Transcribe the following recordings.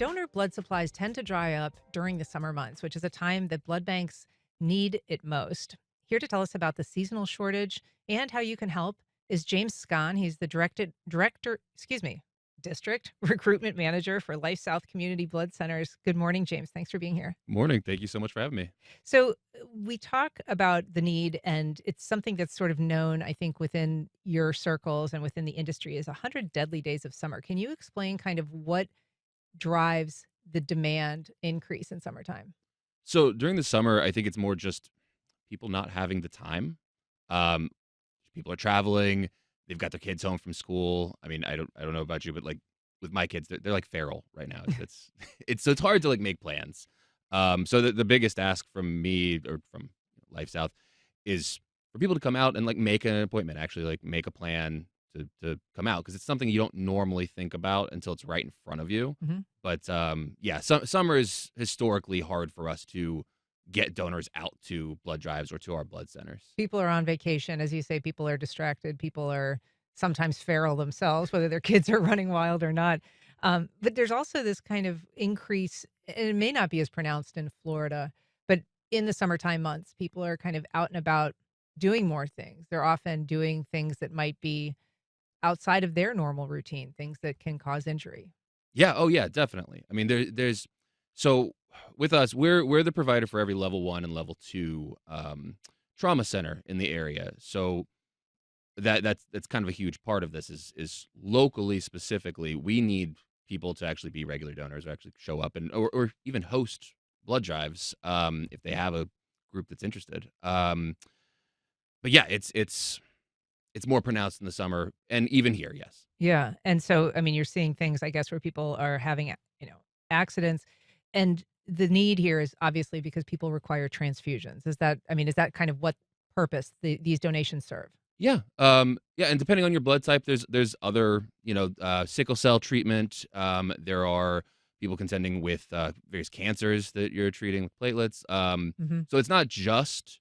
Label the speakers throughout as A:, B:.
A: Donor blood supplies tend to dry up during the summer months, which is a time that blood banks need it most. Here to tell us about the seasonal shortage and how you can help is James Skahn. He's the district recruitment manager for LifeSouth Community Blood Centers. Good morning, James. Thanks for being here.
B: Morning. Thank you so much for having me.
A: So, we talk about the need, and it's something that's sort of known, I think, within your circles and within the industry is 100 deadly days of summer. Can you explain kind of what drives the demand increase in summertime?
B: So during the summer, I think it's more just people not having the time. Um, People are traveling. They've got their kids home from school. I mean, I don't know about you, but like with my kids, they're like feral right now. It's it's hard to like make plans. So the biggest ask from me or from Life South is for people to come out and like make an appointment. Actually, like make a plan to come out because it's something you don't normally think about until it's right in front of you.
A: Mhm.
B: But yeah, summer is historically hard for us to get donors out to blood drives or to our blood centers.
A: People are on vacation, as you say, people are distracted, people are sometimes feral themselves, whether their kids are running wild or not. But there's also this kind of increase, and it may not be as pronounced in Florida, but in the summertime months, people are kind of out and about doing more things. They're often doing things that might be outside of their normal routine, things that can cause injury.
B: Yeah, oh yeah, definitely. I mean, there's so with us, we're the provider for every level 1 and level 2 trauma center in the area. So that's kind of a huge part of this is locally specifically, we need people to actually be regular donors or actually show up and or even host blood drives if they have a group that's interested. But yeah, it's more pronounced in the summer and even here, yes.
A: Yeah, and so, I mean, you're seeing things, I guess, where people are having, accidents, and the need here is obviously because people require transfusions. Is that kind of what purpose these donations serve?
B: Yeah, yeah, and depending on your blood type, there's other, sickle cell treatment. There are people contending with various cancers that you're treating with platelets.
A: Mhm.
B: So it's not just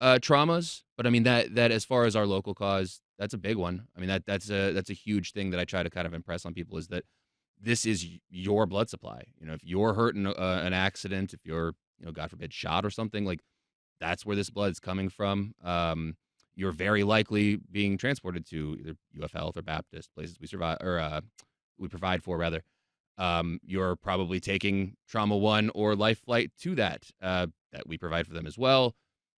B: traumas, but I mean that as far as our local cause, that's a big one. I mean that's a huge thing that I try to kind of impress on people is that this is your blood supply. If you're hurt in an accident, if you're God forbid shot or something like that's where this blood's coming from. You're very likely being transported to either UF Health or Baptist places we survive or we provide for rather. You're probably taking trauma one or life flight to that we provide for them as well.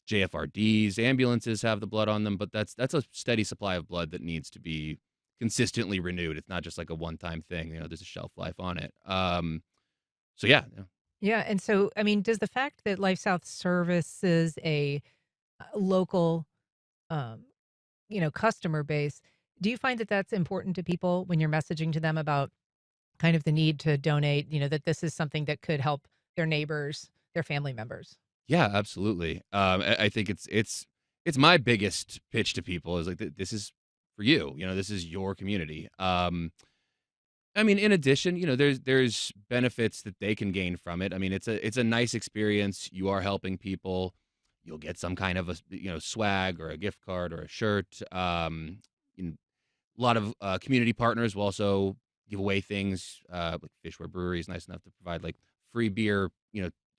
B: JFRDs, ambulances have the blood on them, but that's a steady supply of blood that needs to be consistently renewed. It's not just like a one time thing. There's a shelf life on it. So yeah, yeah.
A: Yeah, and so, I mean, does the fact that Life South services a, local, um, customer base, do you find that that's important to people when you're messaging to them about kind of the need to donate, that this is something that could help their neighbors, their family members?
B: Yeah, absolutely. I think it's my biggest pitch to people is like this is for you. This is your community. I mean, in addition, there's benefits that they can gain from it. I mean, it's a nice experience. You are helping people. You'll get some kind of a swag or a gift card or a shirt. You a lot of community partners will also give away things. Like Fishware Brewery is nice enough to provide like free beer,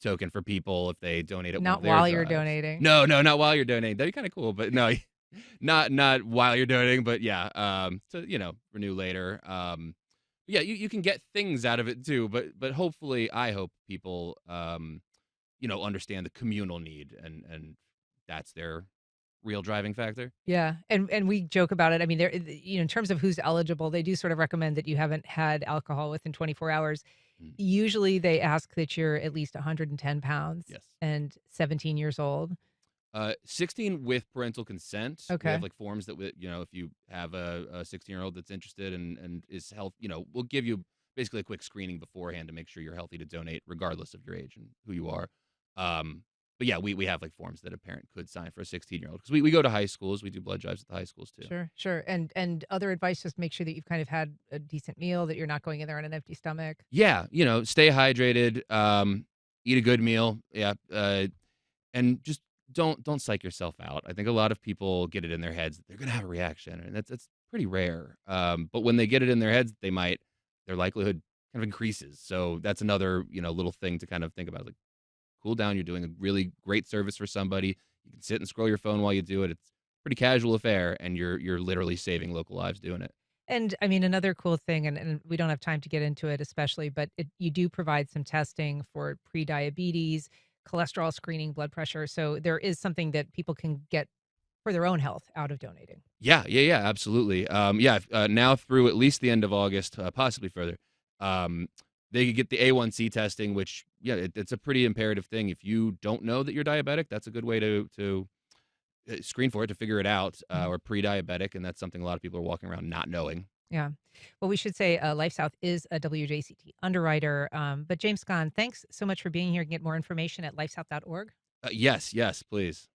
B: token for people if they donate at one of
A: Not
B: their
A: while you're
B: drives.
A: donating.
B: No, no, not while you're donating. That'd be kind of cool, but no, not while you're donating. But yeah, to renew later. Yeah, you can get things out of it too, but hopefully, I hope people understand the communal need and that's their real driving factor.
A: Yeah, and we joke about it. I mean, in terms of who's eligible, they do sort of recommend that you haven't had alcohol within 24 hours.
B: Mm,
A: Usually, they ask that you're at least 110 pounds
B: yes.
A: and 17 years old.
B: 16 with parental consent. We have
A: Okay.
B: like forms that if you have a 16-year-old that's interested and is health, we'll give you basically a quick screening beforehand to make sure you're healthy to donate, regardless of your age and who you are. But yeah, we have like forms that a parent could sign for a 16-year-old because we go to high schools. We do blood drives at the high schools too.
A: Sure, sure. And other advice, just make sure that you've kind of had a decent meal, that you're not going in there on an empty stomach.
B: Yeah, stay hydrated. Eat a good meal. Yeah, and just don't psych yourself out. I think a lot of people get it in their heads that they're gonna have a reaction, and that's pretty rare. But when they get it in their heads, their likelihood kind of increases. So that's another, little thing to kind of think about. Like, cool down. You're doing a really great service for somebody. You can sit and scroll your phone while you do it. It's a pretty casual affair, and you're literally saving local lives doing it.
A: And I mean, another cool thing, and we don't have time to get into it, especially, but you do provide some testing for pre-diabetes, cholesterol screening, blood pressure. So there is something that people can get for their own health out of donating.
B: Yeah, yeah, yeah, absolutely. Yeah, now through at least the end of August, possibly further, um, they could get the A1C testing, which yeah, it's a pretty imperative thing. If you don't know that you're diabetic, that's a good way to screen for it to figure it out,
A: Mhm.
B: or pre-diabetic, and that's something a lot of people are walking around not knowing.
A: Yeah. Well, we should say LifeSouth is a WJCT underwriter. But James Skahn, thanks so much for being here. You can get more information at lifesouth.org.
B: Yes, yes, please.